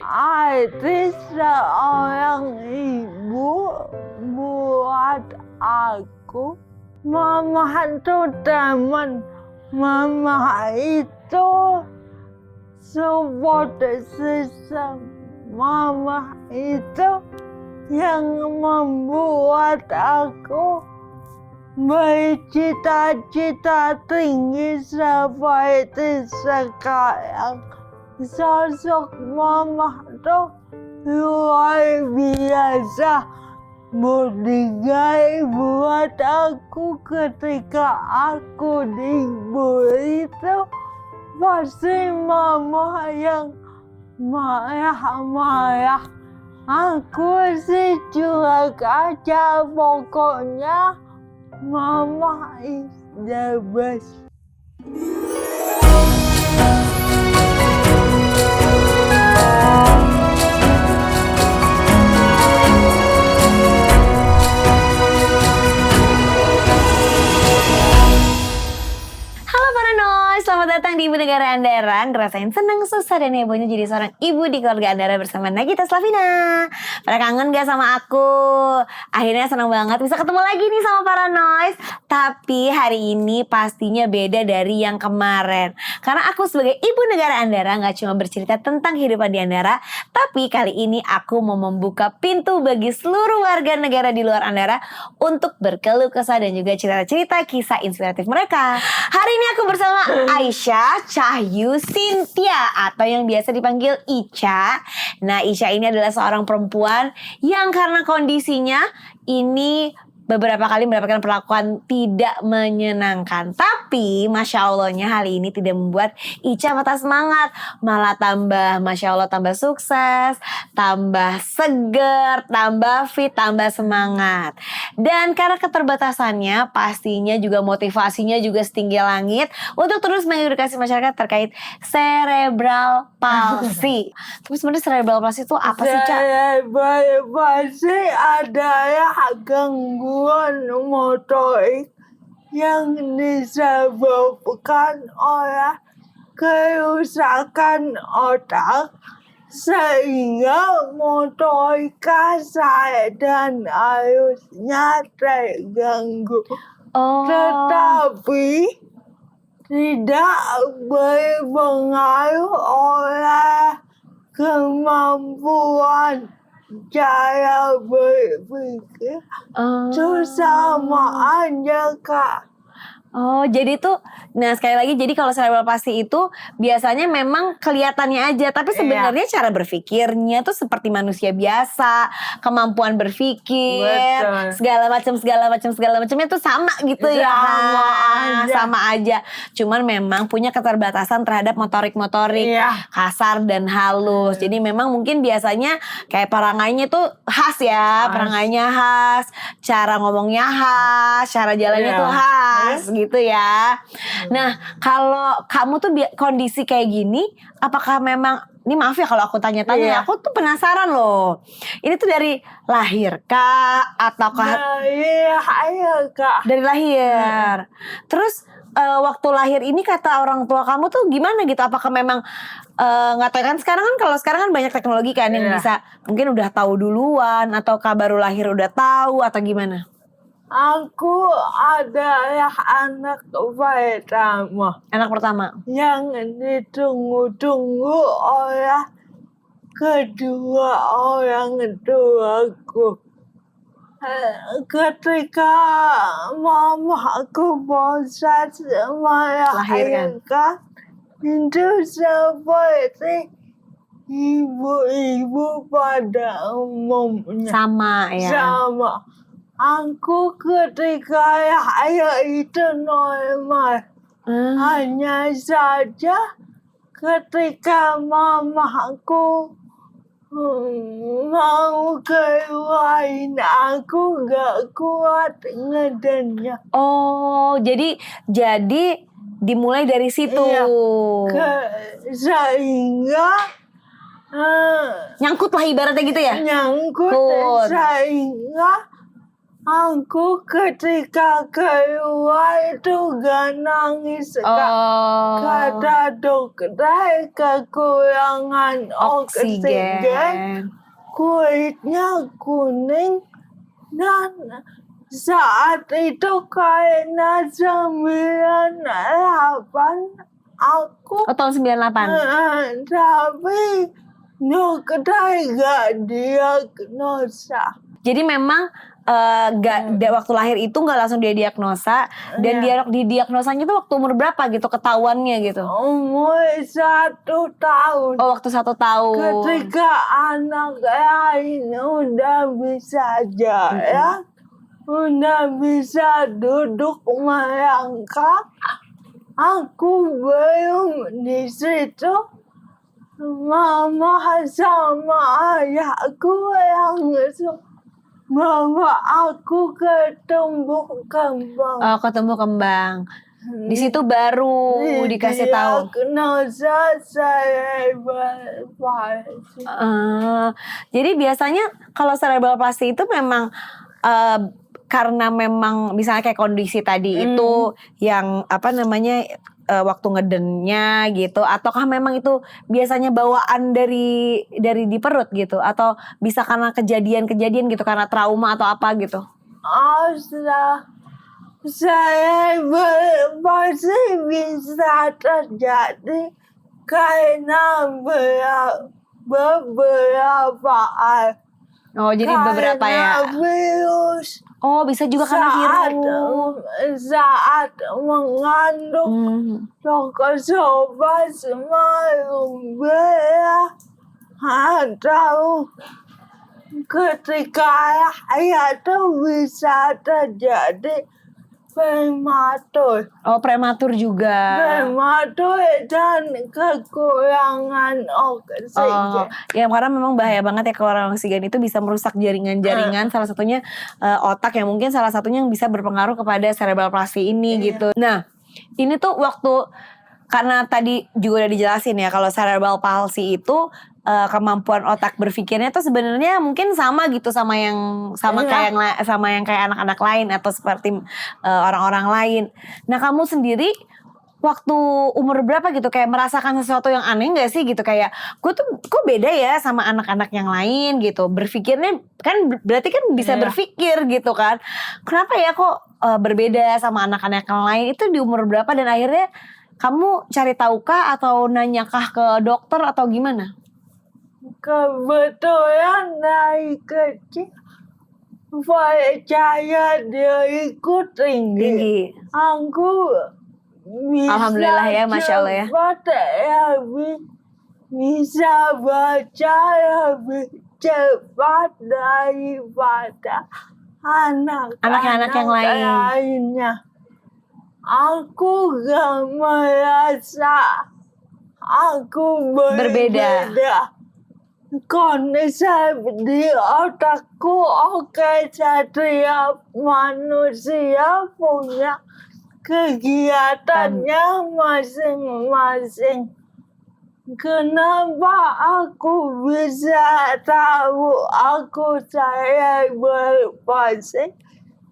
Arti seorang ibu buat aku. Mama itu teman. Mama itu support system. Mama itu yang membuat aku bercita-cita tinggi seperti sekarang. Sosok mama tuh luar biasa, bodyguard buat aku ketika aku dibully itu pasti mama yang marah-marah. Aku sih cuek aja, pokoknya mama is the best. Selamat datang di Ibu Negara Andara. Ngerasain senang, susah, dan hebohnya jadi seorang ibu di keluarga Andara bersama Nagita Slavina. Pada kangen gak sama aku? Akhirnya senang banget bisa ketemu lagi nih sama para Noise. Tapi hari ini pastinya beda dari yang kemarin. Karena aku sebagai Ibu Negara Andara gak cuma bercerita tentang kehidupan di Andara, tapi kali ini aku mau membuka pintu bagi seluruh warga negara di luar Andara untuk berkeluh kesah dan juga cerita-cerita kisah inspiratif mereka. Hari ini aku bersama Aisyah Cahyu Cynthia atau yang biasa dipanggil Ica. Nah, Ica ini adalah seorang perempuan yang karena kondisinya ini beberapa kali mendapatkan perlakuan tidak menyenangkan. Tapi Masya Allahnya hal ini tidak membuat Ica patah semangat. Malah tambah Masya Allah, tambah sukses, tambah seger, tambah fit, tambah semangat. Dan karena keterbatasannya pastinya juga motivasinya juga setinggi langit untuk terus mengedukasi masyarakat terkait cerebral palsy. Tapi sebenarnya cerebral palsy itu apa sih, Ca? Cerebral palsy adalah gangguan motorik yang disebabkan oleh kerusakan otak sehingga motorika saya dan halusnya terganggu. Tetapi tidak berpengaruh oleh kemampuan cara berpikir. Itu sama aja, Kak. Oh, jadi tuh, nah sekali lagi, jadi kalau cerebral palsy itu biasanya memang kelihatannya aja, tapi sebenarnya cara berpikirnya tuh seperti manusia biasa, kemampuan berpikir, segala macamnya tuh sama gitu ya, sama aja. Cuman memang punya keterbatasan terhadap motorik kasar dan halus. Jadi memang mungkin biasanya kayak perangainya tuh khas ya, perangainya khas, cara ngomongnya khas, cara jalannya tuh khas. Gitu ya. Nah, kalau kamu tuh kondisi kayak gini, apakah memang, ini maaf ya kalau aku tanya-tanya, aku tuh penasaran loh. Ini tuh dari lahir kah ataukah dari lahir? Terus waktu lahir ini kata orang tua kamu tuh gimana gitu? Apakah memang nggak tahu kan kalau sekarang kan banyak teknologi kan yang bisa mungkin udah tahu duluan atau baru lahir udah tahu atau gimana? Aku adalah anak pertama. Anak pertama. Yang ditunggu-tunggu oleh kedua orang tuaku. Ketika mamaku proses melahirkan, itu seperti ibu-ibu pada umumnya. Sama ya. Sama. Aku ketika lahir itu normal. Hanya saja ketika mamaku mau keluarin aku gak kuat ngedenya. Oh, jadi dimulai dari situ. Sehingga nyangkut lah ibaratnya gitu ya. Nyangkut. Sehingga Aku ketika keluar itu gak nangis, kata dokter kekurangan oksigen, kulitnya kuning, dan saat itu karena 98 aku tahun 98. tapi dokter gak diagnosa. Jadi memang waktu lahir itu nggak langsung dia diagnosa, dan dia didiagnosanya itu waktu umur berapa gitu ketahuannya gitu? Umur 1 tahun. Oh, waktu 1 tahun. Ketika anak lain udah bisa jalan, udah bisa duduk merangkak, aku belum di situ. Mama sama ayahku yang bawa aku ke tumbuh kembang. Oh, ke tumbuh kembang. Di situ baru dikasih tahu. Diagnosa cerebral palsy. Jadi biasanya kalau cerebral palsy itu memang karena memang misalnya kayak kondisi tadi itu yang waktu ngedennya gitu, ataukah memang itu biasanya bawaan dari di perut gitu, atau bisa karena kejadian-kejadian gitu, karena trauma atau apa gitu? Cerebral palsy bisa terjadi karena beberapa hal. Oh, jadi beberapa ya. Virus. Oh, bisa juga karena virus. Saat mengandung Toxoplasma rubella atau ketika itu bisa terjadi prematur. Oh, prematur juga. Prematur dan kekurangan oksigen. Ya karena memang bahaya banget ya, kekurangan oksigen itu bisa merusak jaringan-jaringan, salah satunya otak, yang mungkin salah satunya yang bisa berpengaruh kepada cerebral palsy ini gitu. Nah, ini tuh waktu, karena tadi juga udah dijelasin ya kalau cerebral palsy itu kemampuan otak berpikirnya tuh sebenarnya mungkin sama gitu sama yang kayak anak-anak lain atau seperti orang-orang lain. Nah, kamu sendiri waktu umur berapa gitu kayak merasakan sesuatu yang aneh nggak sih gitu, kayak gue tuh kok beda ya sama anak-anak yang lain gitu, berpikirnya kan berarti kan bisa berpikir gitu kan, kenapa ya kok berbeda sama anak-anak yang lain, itu di umur berapa dan akhirnya kamu cari tahukah atau nanyakah ke dokter atau gimana? Kebetulan dari kecil percaya diriku tinggi. Aku Alhamdulillah ya, Masya Allah ya. Bisa baca lebih cepat daripada anak-anak yang lainnya. Aku gak merasa aku berbeda. Kondisi di otakku oke, setiap manusia punya kegiatannya masing-masing. Kenapa aku bisa tahu aku cerebral palsy?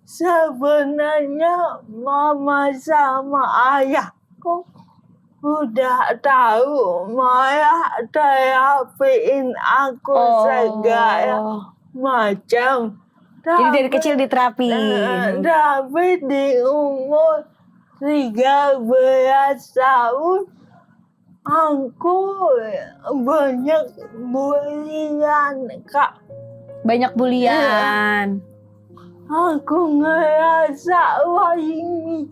Sebenarnya mama sama ayahku udah tahu, malah terapiin aku segala macam. Jadi dari kecil diterapi. Tapi di umur 13 tahun aku banyak bulian, Kak. Banyak bulian. Aku ngerasa wah ini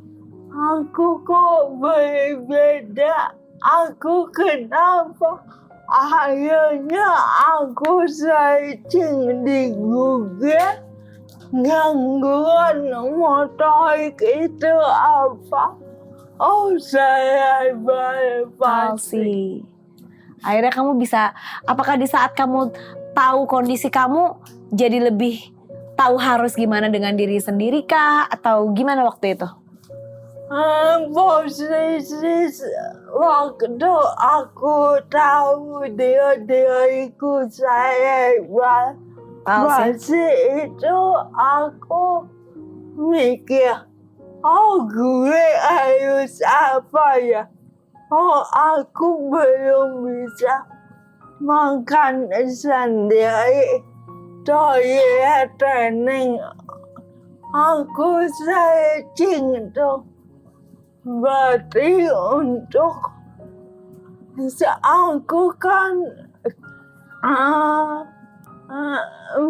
aku kok berbeda. Aku kenapa? Akhirnya aku searching di Google, gangguan motorik itu apa? Oh, cerebral palsy. Akhirnya kamu bisa, apakah di saat kamu tahu kondisi kamu jadi lebih tahu harus gimana dengan diri sendiri kah? Atau gimana waktu itu? Posisi waktu aku tahu diriku cerebral Masih itu aku mikir, oh gue harus apa ya? Oh aku belum bisa makan sendiri. Toilet training. Aku stretching tuh. Berarti untuk aku kan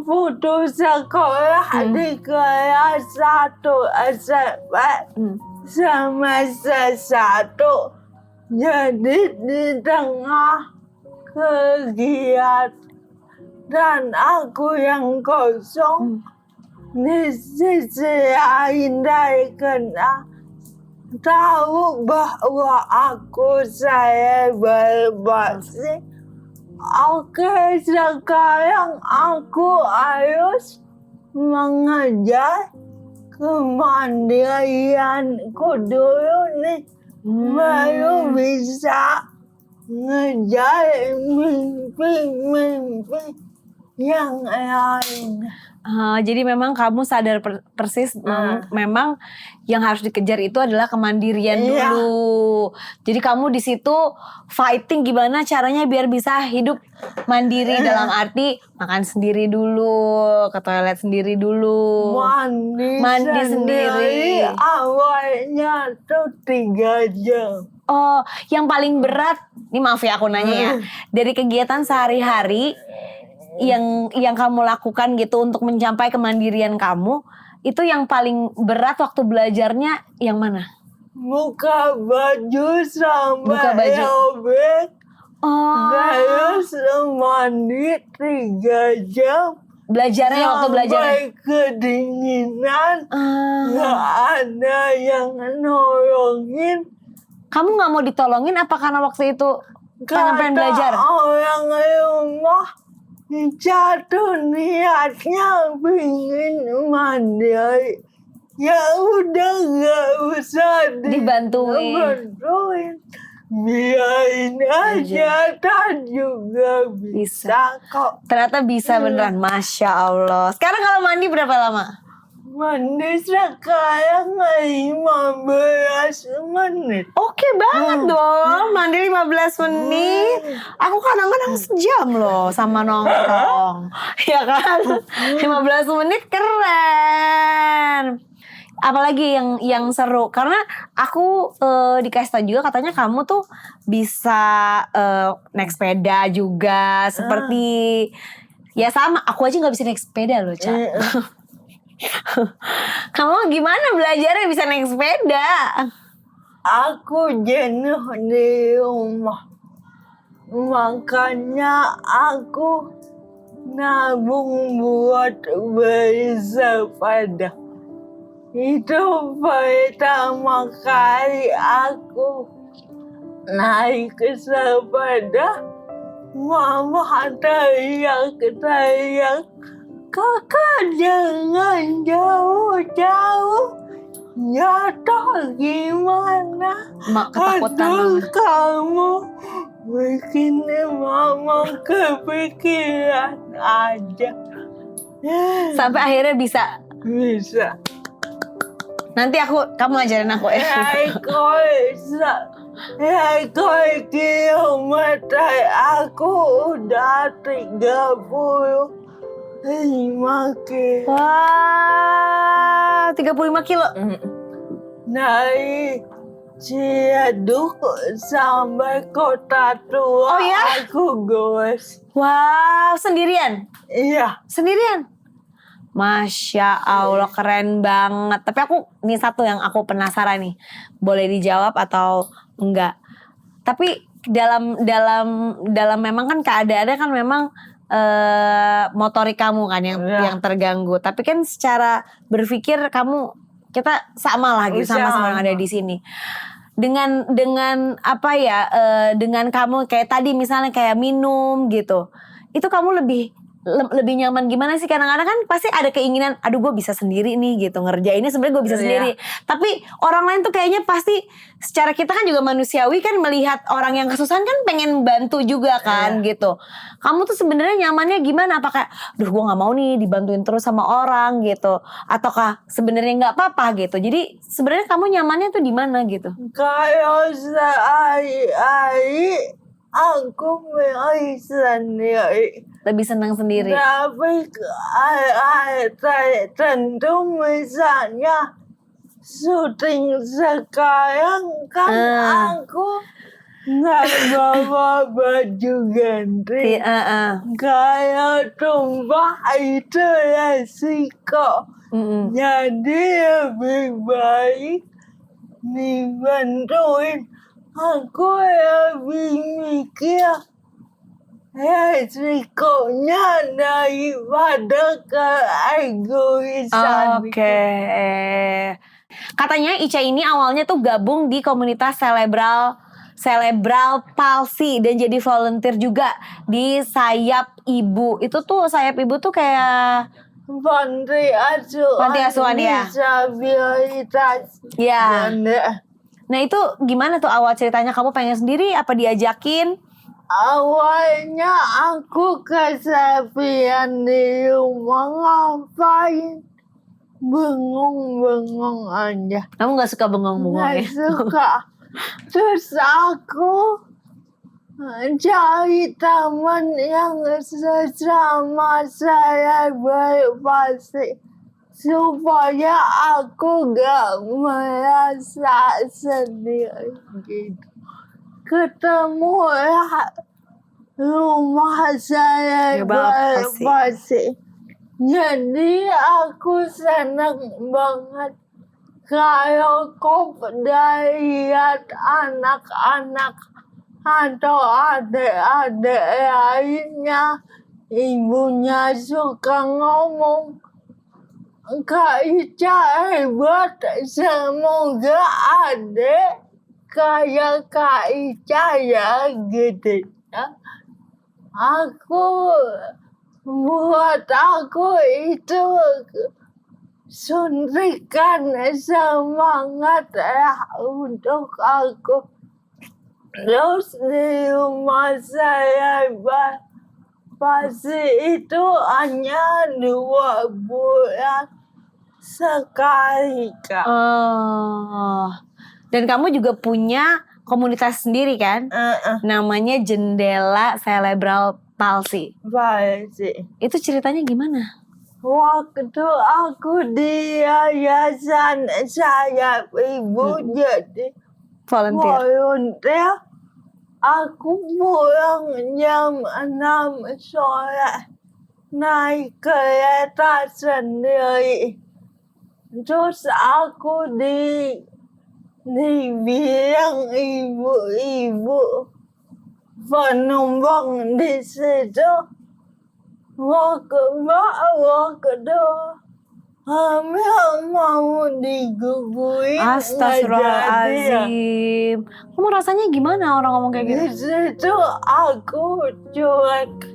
putus sekolah di kelas 1 SMP semester 1. Jadi di tengah kegiatan aku yang kosong, di sisi lain dari kena tahu bahwa saya berbakti. Oke, sekarang aku harus mengejar kemandirianku dulu nih. Baru bisa ngejar mimpi-mimpi yang lain. Jadi memang kamu sadar persis memang yang harus dikejar itu adalah kemandirian dulu. Jadi kamu di situ fighting gimana caranya biar bisa hidup mandiri dalam arti makan sendiri dulu, ke toilet sendiri dulu. Mandi sendiri awalnya tuh 3 jam. Oh, yang paling berat, ini maaf ya aku nanya ya, dari kegiatan sehari-hari yang kamu lakukan gitu untuk mencapai kemandirian kamu, itu yang paling berat waktu belajarnya yang mana? Buka baju sampai robek. Terus mandi 3 jam. Belajarnya waktu belajar sampai kedinginan. Gak ada yang nolongin. Kamu gak mau ditolongin apa karena waktu itu pengen belajar? Orang rumah jatuh niatnya pengen mandiri. Ya udah gak usah dibantuin. Biarin aja, tak juga bisa kok. Ternyata bisa beneran, Masya Allah. Sekarang kalau mandi berapa lama? Mandi sekarang 15 menit. Oke banget dong, mandi 15 menit. Aku kadang-kadang sejam loh sama nongkrong. Ya kan? 15 menit keren. Apalagi yang seru, karena aku dikasih tau juga katanya kamu tuh bisa naik sepeda juga, seperti ya sama, aku aja nggak bisa naik sepeda loh, Ca. Kamu gimana belajarnya bisa naik sepeda? Aku jenuh di rumah, makanya aku nabung buat beli sepeda. Itu pertama kali aku naik ke sepeda, mama teriak, kakak jangan jauh-jauh, jatuh gimana? Mak ketakutan. Kamu bikin mama kepikiran aja. Sampai akhirnya bisa. Nanti kamu ngajarin aku ya. Kilometer aku udah 35 kilo. Wah, 35 kilo. Dari Ciledug sampai Kota Tua. Oh ya? Aku goes. Wow, sendirian? Iya. Sendirian? Masya Allah, keren banget. Tapi ini satu yang aku penasaran nih. Boleh dijawab atau enggak? Tapi dalam memang kan keadaannya kan memang motorik kamu kan yang terganggu. Tapi kan secara berpikir kita sama lah gitu, sama-sama yang ada di sini. Dengan apa ya? Dengan kamu kayak tadi misalnya kayak minum gitu. Itu kamu lebih nyaman gimana sih? Kadang-kadang kan pasti ada keinginan, aduh gue bisa sendiri nih gitu, ngerjainnya sebenarnya gue bisa sendiri. Tapi orang lain tuh kayaknya pasti, secara kita kan juga manusiawi kan, melihat orang yang kesusahan kan pengen bantu juga kan gitu. Kamu tuh sebenarnya nyamannya gimana? Apakah, duh gue nggak mau nih dibantuin terus sama orang gitu, ataukah sebenarnya nggak apa-apa gitu? Jadi sebenarnya kamu nyamannya tuh di mana gitu? Kalau sehari-hari aku milih sendiri. Lebih senang sendiri. Tapi tentu misalnya syuting sekarang kan aku nggak bawa baju ganti. Kalau tumpah itu resiko. Jadi lebih baik dibantuin. Aku lebih mikir resikonya daripada keegoisan. Oke. Katanya Ica ini awalnya tuh gabung di komunitas cerebral palsy dan jadi volunteer juga di Sayap Ibu. Itu tuh Sayap Ibu tuh kayak Panti asuhan ya. Disabilitas. Ya. Nah itu gimana tuh awal ceritanya, kamu pengen sendiri apa diajakin? Awalnya aku kesepian di rumah, ngapain? Bengong-bengong aja. Kamu gak suka bengong-bengong ya? Gak suka. Terus aku cari teman yang sesama saya berpasti, supaya aku gak merasa sendiri gitu. Ketemu rumah saya berpasti. Jadi aku senang banget kalau lihat anak-anak atau adik-adik lainnya, ibunya suka ngomong, Kak Ica hebat, semoga adik kayak Kak Ica ya gitu ya. Buat aku itu suntikan semangat untuk aku. Terus di rumah saya pasti itu hanya 2 bulan sekali, Kak. Dan kamu juga punya komunitas sendiri kan? Namanya Jendela Cerebral Palsy. Itu ceritanya gimana? Waktu aku di yayasan Sayap Ibu jadi volunteer, aku pulang jam 6 sore, naik kereta sendiri. Terus aku dibilang ibu-ibu penumpang di situ, waktu mau digugurin. Astagfirullahaladzim. Kamu rasanya gimana orang ngomong kayak gitu? Di situ aku cuek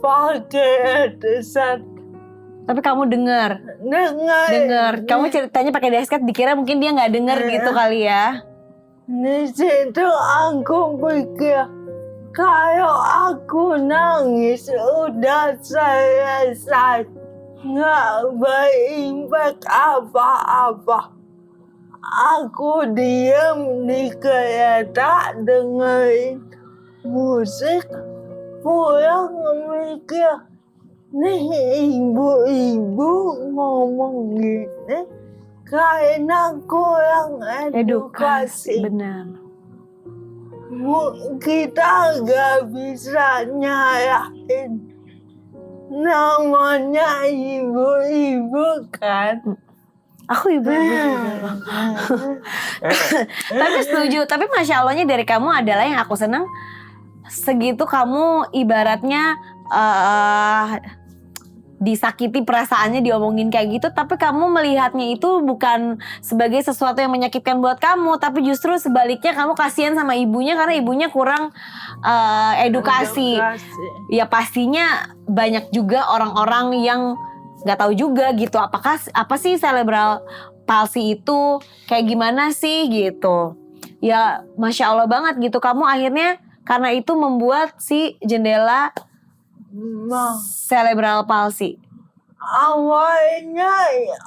pakai headset. Tapi kamu dengar. Kamu ceritanya pakai headset, dikira mungkin dia nggak dengar gitu kali ya. Di situ aku pikir, kalau aku nangis udah selesai, nggak berimpact apa-apa. Aku diam di kereta dengerin musik, pulang mikir, nih ibu-ibu ngomong gini karena kurang edukasi. Benar. Kita gak bisa nyalahin, namanya ibu-ibu kan. Aku ibu-ibu juga. Tapi setuju. Tapi Masya Allahnya dari kamu adalah yang aku senang, segitu kamu ibaratnya disakiti perasaannya, diomongin kayak gitu, tapi kamu melihatnya itu bukan sebagai sesuatu yang menyakitkan buat kamu, tapi justru sebaliknya kamu kasihan sama ibunya karena ibunya kurang edukasi. Ya pastinya banyak juga orang-orang yang nggak tahu juga gitu apa sih cerebral palsy itu kayak gimana sih gitu. Ya Masya Allah banget gitu, kamu akhirnya karena itu membuat si jendela cerebral palsy. Awalnya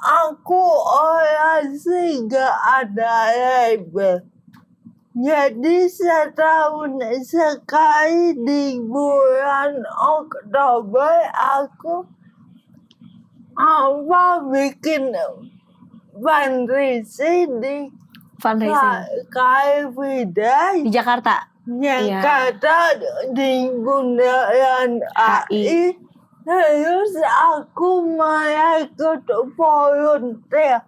aku operasi gak ada label. Jadi setahun sekali di bulan Oktober aku bikin fundraising di Car-Free Day di Jakarta. Jakarta di Bundaran HI. Terus aku mulai ikut volunteer.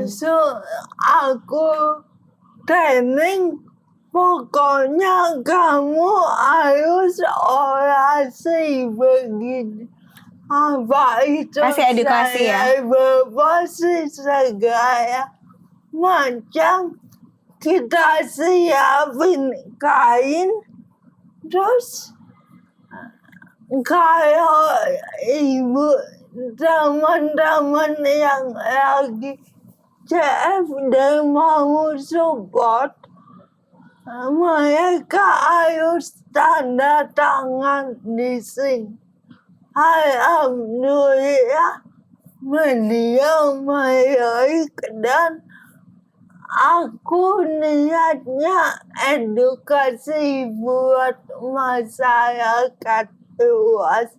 So aku training, pokoknya kamu harus orasi begini. Apa itu? Kasih edukasi ya. Berbasis segala macam. Kita siapin kain, terus kalau ibu teman-teman yang lagi CF dan mau support, mereka harus tanda tangan di sini. Alhamdulillah media baik dan aku niatnya edukasi buat masyarakat luas.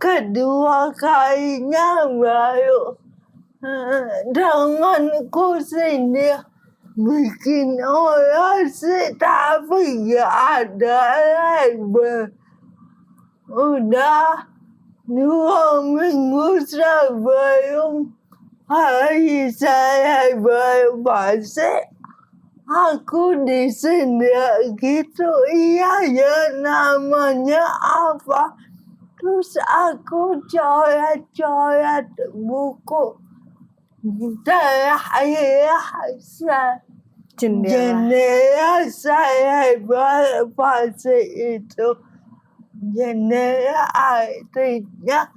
Kedua kalinya baru temanku sendiri bikin orasi tapi gak ada label. Udah 2 minggu sebelum hari saya berbahasa, aku di sini gitu, iya ya namanya apa? Terus aku coret-coret buku jendela saya berbahasa itu. Jendela artinya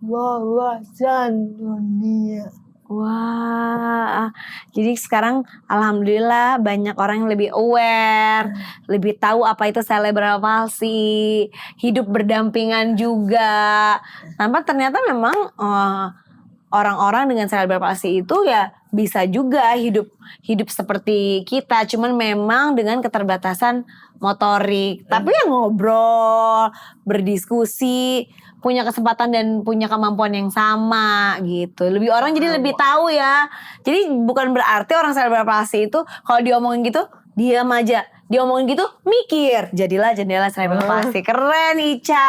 wawasan dunia. Wah, jadi sekarang alhamdulillah banyak orang yang lebih aware, lebih tahu apa itu cerebral palsy, hidup berdampingan juga. Tanpa ternyata memang orang-orang dengan cerebral palsy itu ya bisa juga hidup seperti kita, cuman memang dengan keterbatasan motorik. Tapi ya ngobrol, berdiskusi, punya kesempatan dan punya kemampuan yang sama gitu. Orang jadi lebih tahu ya. Jadi bukan berarti orang cerebral palsy itu kalau diomongin gitu diam aja. Diomongin gitu mikir. Jadilah jendela cerebral palsy. Keren Ica.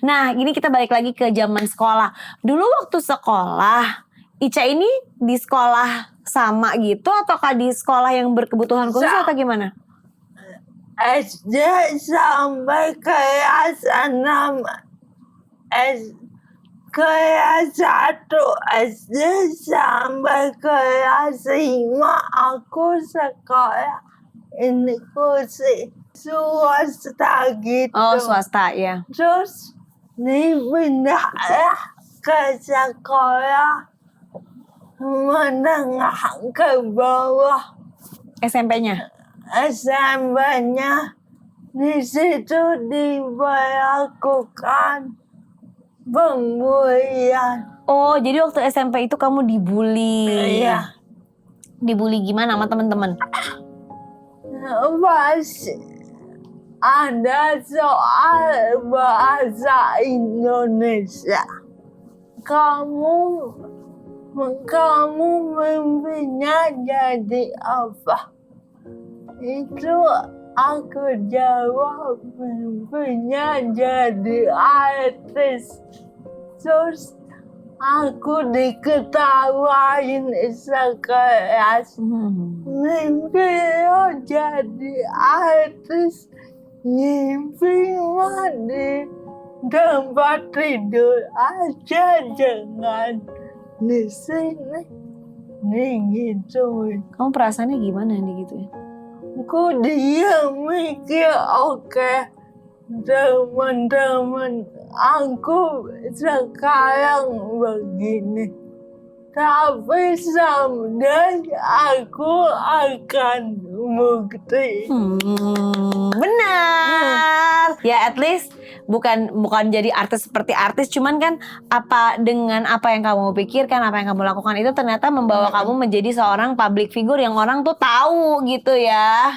Nah, ini kita balik lagi ke zaman sekolah. Dulu waktu sekolah, Ica ini di sekolah sama gitu ataukah di sekolah yang berkebutuhan khusus atau gimana? SD sampai kelas 6, kelas 1 SD sampai kelas 5 aku sekolah inklusi swasta gitu. Oh swasta ya. Terus dipindah ke sekolah menengah ke bawah. SMP-nya? SMP-nya di situ diberlakukan pembulian. Oh, jadi waktu SMP itu kamu dibully? Iya. Dibully gimana sama teman-teman? Pas ada soal bahasa Indonesia, kamu mimpinya jadi apa? Itu aku jawab mimpinya jadi artis. Terus aku diketawain sekelas. Mimpi lo jadi artis, mimpi mah di tempat tidur aja, jangan di sini. Nih gitu. Kamu perasaannya gimana nih gitu ya? Aku dia mikir oke, teman-teman aku sekarang begini. Tapi someday aku akan bukti. Benar. Ya at least bukan jadi artis seperti artis, cuman kan dengan apa yang kamu pikirkan, apa yang kamu lakukan itu ternyata membawa kamu menjadi seorang public figure yang orang tuh tahu gitu ya.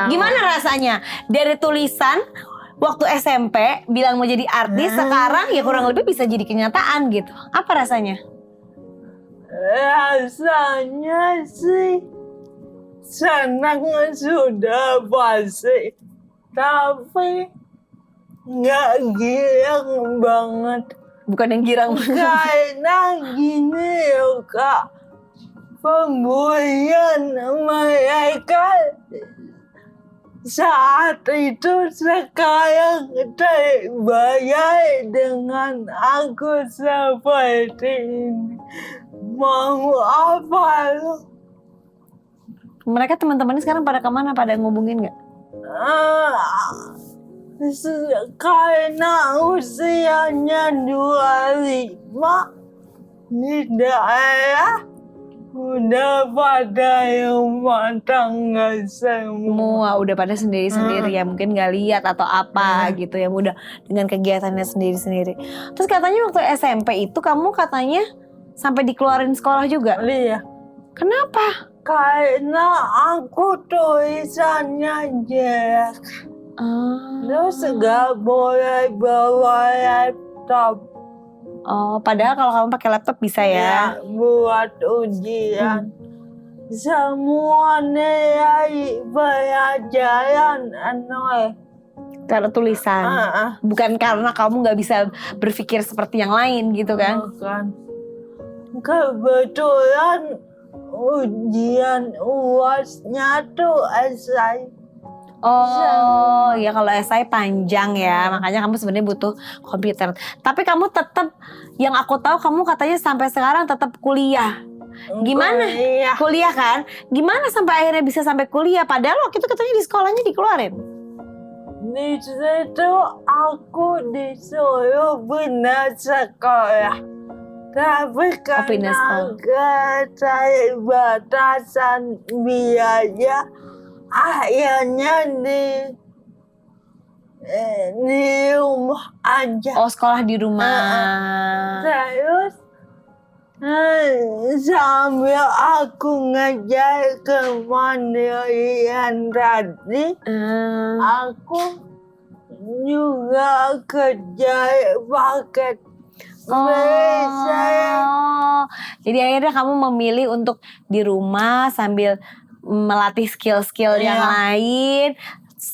Gimana rasanya dari tulisan waktu SMP bilang mau jadi artis, sekarang ya kurang lebih bisa jadi kenyataan gitu. Apa rasanya? Rasanya sih senang sudah pasti, tapi nggak girang banget. Bukan yang girang Karena gini ya Kak, pemberian mereka saat itu sekarang terbayar dengan aku seperti ini. Mau apa lo? Mereka teman-temannya sekarang pada kemana? Pada ngubungin nggak? Karena usianya 25 di daerah udah pada rumah tangga semua. Udah pada sendiri-sendiri ya, mungkin nggak lihat atau apa gitu ya, udah dengan kegiatannya sendiri-sendiri. Terus katanya waktu SMP itu kamu katanya sampai dikeluarin sekolah juga? Iya. Kenapa? Karena aku tulisannya jelek. Terus gak boleh bawa laptop. Oh, padahal kalau kamu pakai laptop bisa ya? Buat ujian. Semua nilai pelajaran nol. Karena tulisan. Bukan karena kamu nggak bisa berpikir seperti yang lain gitu kan? Bukan. Kebetulan ujian UASnya tuh esai. Oh, ya kalau esai panjang ya, makanya kamu sebenarnya butuh komputer. Tapi kamu tetap, yang aku tahu kamu katanya sampai sekarang tetap kuliah. Gimana? Kuliah kan? Gimana sampai akhirnya bisa sampai kuliah? Padahal waktu itu katanya di sekolahnya dikeluarin. Di situ aku disuruh pindah sekolah. Tapi karena keterbatasan biaya, akhirnya di rumah aja. Oh, sekolah di rumah. Terus sambil aku ngejar kemandirian tadi, aku juga kerja paket. Jadi akhirnya kamu memilih untuk di rumah sambil melatih skill-skill yang lain,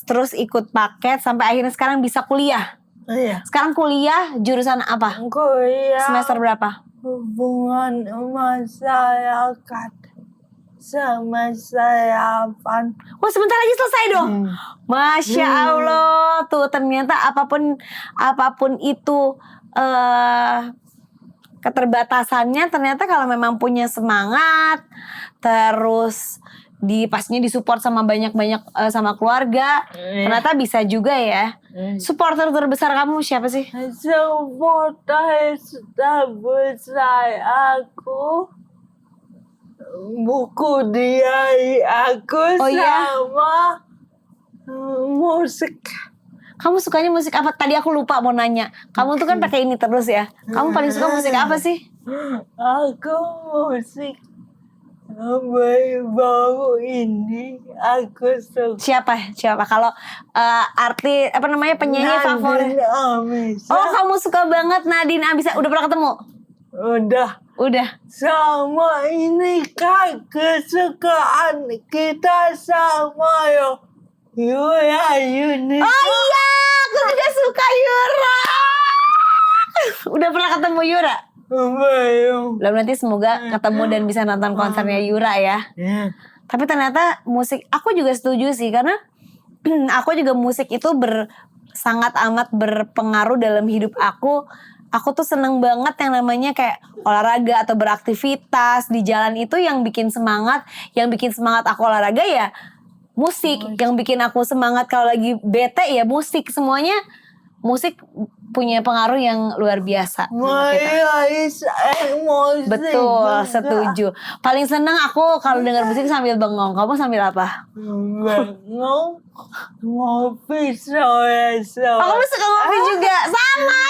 terus ikut paket sampai akhirnya sekarang bisa kuliah. Sekarang kuliah jurusan apa? Kuliah semester berapa? Hubungan masyarakat semester 8. Wah, sebentar lagi selesai dong. Masya Allah, tuh ternyata apapun itu keterbatasannya, ternyata kalau memang punya semangat, terus pastinya disupport sama banyak sama keluarga, ternyata bisa juga ya. Supporter terbesar kamu siapa sih? Supporter terbesar aku buku diary aku sama musik. Kamu sukanya musik apa? Tadi aku lupa mau nanya. Kamu tuh kan pakai ini terus ya. Kamu paling suka musik apa sih? Aku musik baru ini aku suka. Siapa? Kalau artis penyanyi favorit? Oh, kamu suka banget Nadine Amizah. Udah pernah ketemu? Udah. Sama ini kan kesukaan kita sama Yura Yuni. Oh iya, aku juga suka Yura. Udah pernah ketemu Yura? Belum, nanti semoga ketemu dan bisa nonton konsernya Yura ya. Tapi ternyata musik, aku juga setuju sih, karena aku juga musik itu sangat amat berpengaruh dalam hidup aku. Aku tuh seneng banget yang namanya kayak olahraga atau beraktivitas di jalan itu yang bikin semangat. Yang bikin semangat aku olahraga ya musik. Yang bikin aku semangat kalau lagi bete ya musik. Semuanya musik punya pengaruh yang luar biasa sama kita. Emosi. Betul, setuju. Paling seneng aku kalau dengar musik sambil bengong. Kamu sambil apa? Bengong. Ngopi sore-sore. Oh, kamu suka ngopi juga? Sama.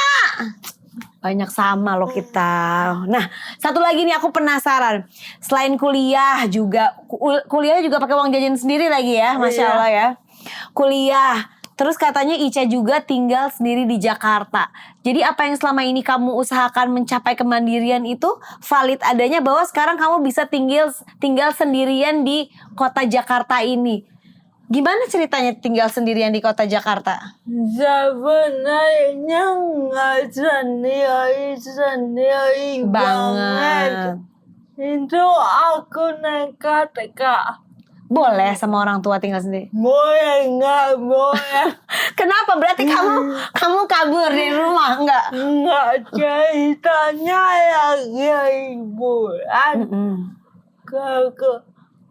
Banyak sama loh kita. Nah, satu lagi nih aku penasaran. Selain kuliah juga, kuliah juga pakai uang jajan sendiri lagi ya, Masya Allah ya. Kuliah, terus katanya Ica juga tinggal sendiri di Jakarta. Jadi apa yang selama ini kamu usahakan mencapai kemandirian itu valid adanya bahwa sekarang kamu bisa tinggal sendirian di kota Jakarta ini. Gimana ceritanya tinggal sendirian di kota Jakarta? Sebenarnya nggak sendiri banget. Itu aku nekat, Kak. Boleh sama orang tua tinggal sendiri? Boleh nggak boleh? Kenapa? Berarti kamu kabur dari rumah? Nggak, ceritanya lagi liburan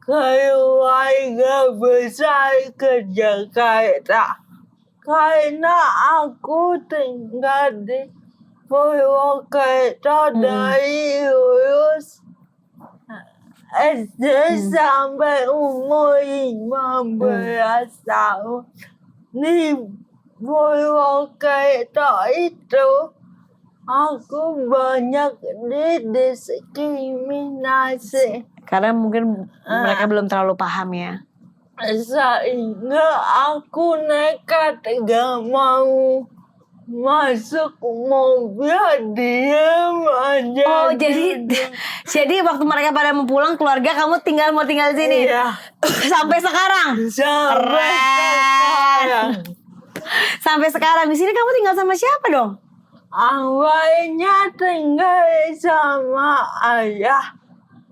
keluarga besar ke Jakarta. Karena aku tinggal di Purwokerto dari lulus SD sampai umur 15 tahun. Di Purwokerto itu aku banyak didiskriminasi. Karena mungkin mereka belum terlalu paham ya. Sehingga aku nekat gak mau masuk mobil, diam aja. Oh, jadi waktu mereka pada mau pulang keluarga kamu mau tinggal di sini. Iya. Sampai sekarang. Sampai sekarang. Sampai sekarang di sini kamu tinggal sama siapa dong? Awalnya tinggal sama ayah.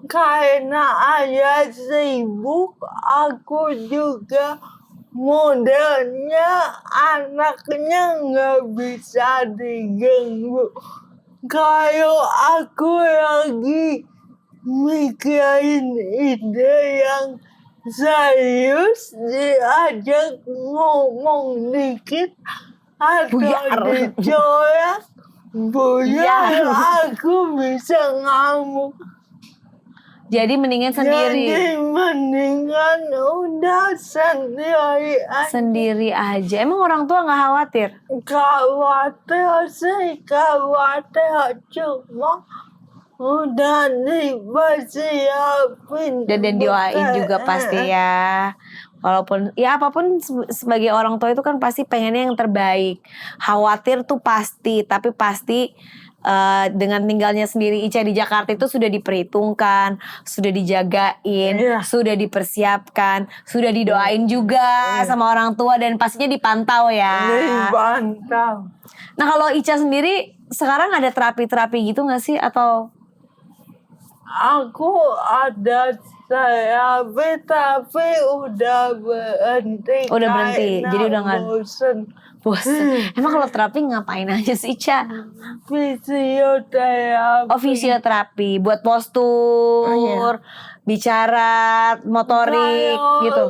Karena ayah sibuk, aku juga modelnya anaknya nggak bisa diganggu. Kalau aku lagi mikirin ide yang serius, diajak ngomong dikit atau dicoyak, buyar, aku bisa ngamuk. Jadi mendingan sendiri. Jadi mendingan udah sendiri aja. Sendiri aja. Emang orang tua nggak khawatir? Khawatir sih, khawatir cuma udah dipersiapin. Dan doain juga pasti ya. Walaupun ya apapun sebagai orang tua itu kan pasti pengennya yang terbaik. Khawatir tuh pasti, tapi pasti dengan tinggalnya sendiri Ica di Jakarta itu sudah diperhitungkan, sudah dijagain, sudah dipersiapkan, sudah didoain juga sama orang tua dan pastinya dipantau ya. Dipantau. Nah kalau Ica sendiri sekarang ada terapi-terapi gitu gak sih atau? Aku ada terapi tapi udah berhenti. Udah berhenti, jadi udah gak bosen. Emang kalau terapi ngapain aja sih, Ica? Fisioterapi. Oh, fisioterapi buat postur, bicara, motorik gitu.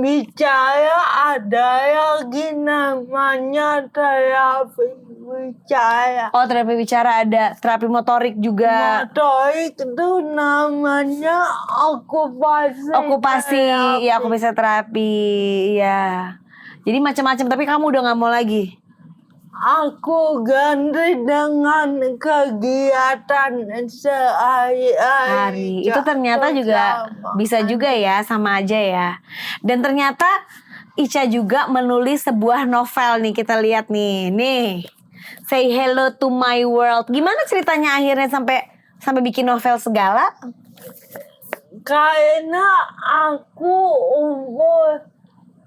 Bicara ada lagi namanya terapi bicara. Oh, terapi bicara ada, terapi motorik juga. Motorik itu namanya okupasi. Iya, okupasi terapi. Iya. Jadi macam-macam, tapi kamu udah gak mau lagi? Aku ganti dengan kegiatan sehari-hari. Itu ternyata juga bisa juga ya, sama aja ya. Dan ternyata Ica juga menulis sebuah novel nih, kita lihat nih. Nih, Say Hello to My World. Gimana ceritanya akhirnya sampai bikin novel segala? Karena aku umur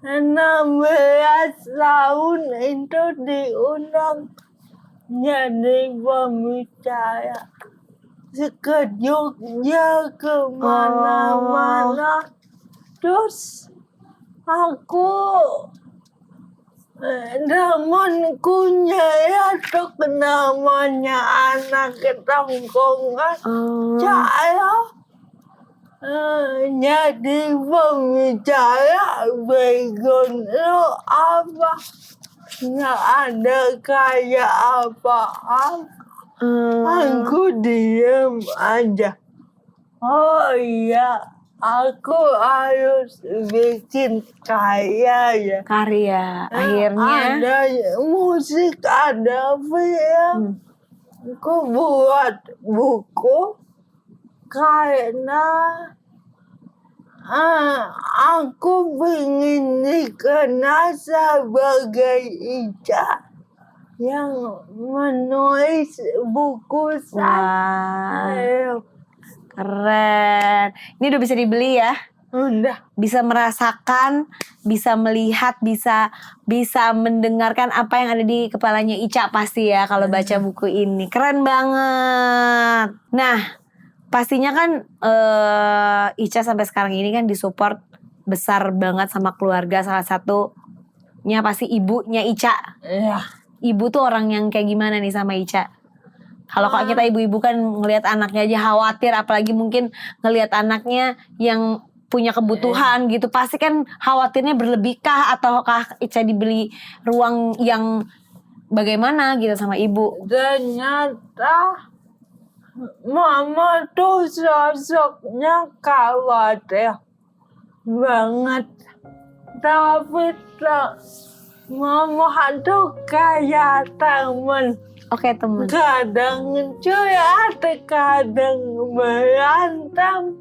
16 tahun itu diundang jadi pembicara ke Jogja kemana-mana. Terus aku Temanku itu namanya anak tongkongan saya jadi pembicara begon lu apa nggak ada kayak apa-apa. Aku diem aja. Oh iya, aku harus bikin karya. Akhirnya Ada musik, ada film. Aku buat buku karena aku ingin dikenal sebagai Ica yang menulis buku saya. Keren. Ini udah bisa dibeli ya? Udah. Bisa merasakan, bisa melihat, bisa mendengarkan apa yang ada di kepalanya Ica pasti ya kalau baca buku ini. Keren banget. Nah, pastinya kan Ica sampai sekarang ini kan disupport besar banget sama keluarga. Salah satunya pasti ibunya Ica. Iya. Ibu tuh orang yang kayak gimana nih sama Ica? Kalau kita ibu-ibu kan ngelihat anaknya aja khawatir, apalagi mungkin ngelihat anaknya yang punya kebutuhan gitu, pasti kan khawatirnya berlebihkah ataukah Ica dibeli ruang yang bagaimana gitu sama ibu? Ternyata mama tuh sosoknya khawatir banget, tapi mama tuh kayak temen. Oke, temen. Kadang curhat, kadang berantem,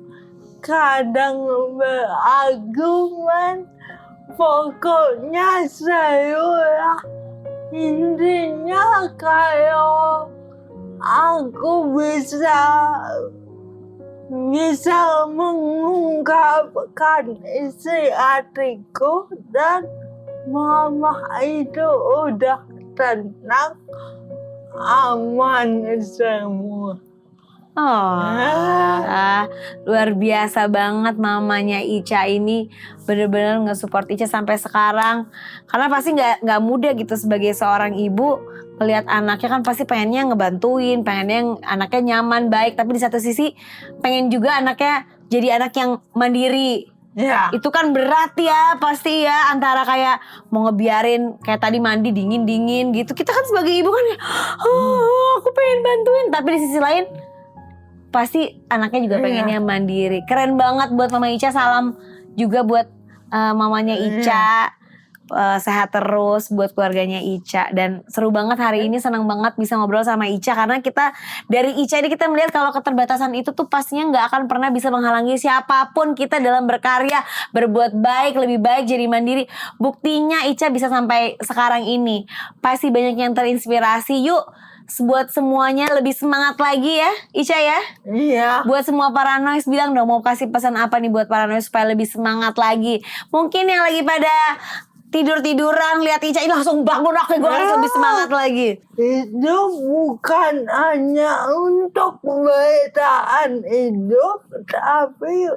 kadang berargumen. Pokoknya seru lah. Intinya kalau aku bisa mengungkapkan isi hatiku dan mama itu udah tenang, aman semua. Luar biasa banget mamanya Ica ini, bener-bener nge-support Ica sampai sekarang. Karena pasti nggak mudah gitu sebagai seorang ibu melihat anaknya, kan pasti pengennya ngebantuin, pengennya anaknya nyaman, baik, tapi di satu sisi pengen juga anaknya jadi anak yang mandiri. Ya. Itu kan berat ya pasti ya, antara kayak mau ngebiarin kayak tadi mandi dingin-dingin gitu. Kita kan sebagai ibu kan aku pengen bantuin, tapi di sisi lain pasti anaknya juga pengennya mandiri. Keren banget buat Mama Ica, salam juga buat mamanya Ica. Sehat terus buat keluarganya Ica. Dan seru banget hari ini, senang banget bisa ngobrol sama Ica. Karena kita dari Ica ini kita melihat kalau keterbatasan itu tuh pastinya gak akan pernah bisa menghalangi siapapun kita dalam berkarya, berbuat baik, lebih baik, jadi mandiri. Buktinya Ica bisa sampai sekarang ini. Pasti banyak yang terinspirasi. Yuk buat semuanya lebih semangat lagi ya Ica ya. Iya. Buat semua para noise, bilang dong mau kasih pesan apa nih buat para noise supaya lebih semangat lagi. Mungkin yang lagi pada tidur-tiduran lihat Ica ini langsung bangun, gue harus lebih semangat lagi. Itu bukan hanya untuk bertahan hidup, tapi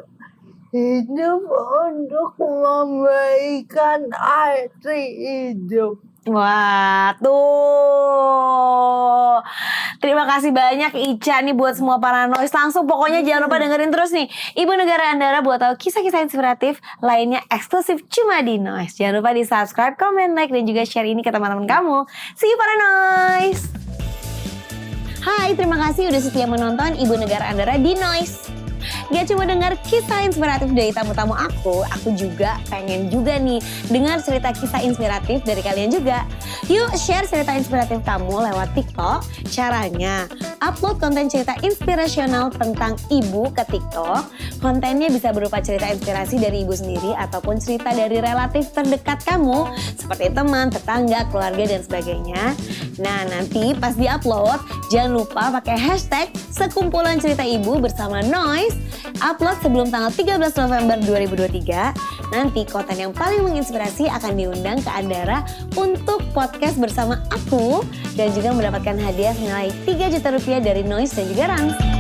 hidup untuk memberikan arti hidup. Wah, tuh. Terima kasih banyak Ica nih buat semua para noise. Langsung pokoknya jangan lupa dengerin terus nih Ibu Negara Andara buat tahu kisah-kisah inspiratif lainnya eksklusif cuma di Noise. Jangan lupa di subscribe, comment, like, dan juga share ini ke teman-teman kamu. See you para noise. Hai, terima kasih udah setia menonton Ibu Negara Andara di Noise. Gak cuma dengar kisah inspiratif dari tamu-tamu aku juga pengen juga nih dengar cerita kisah inspiratif dari kalian juga. Yuk share cerita inspiratif kamu lewat TikTok. Caranya, upload konten cerita inspirasional tentang ibu ke TikTok. Kontennya bisa berupa cerita inspirasi dari ibu sendiri ataupun cerita dari relatif terdekat kamu seperti teman, tetangga, keluarga, dan sebagainya. Nah, nanti pas di-upload jangan lupa pakai hashtag sekumpulan cerita ibu bersama Noise. Upload sebelum tanggal 13 November 2023. Nanti konten yang paling menginspirasi akan diundang ke Andara untuk podcast bersama aku dan juga mendapatkan hadiah senilai 3 juta rupiah dari Noise dan juga Rans.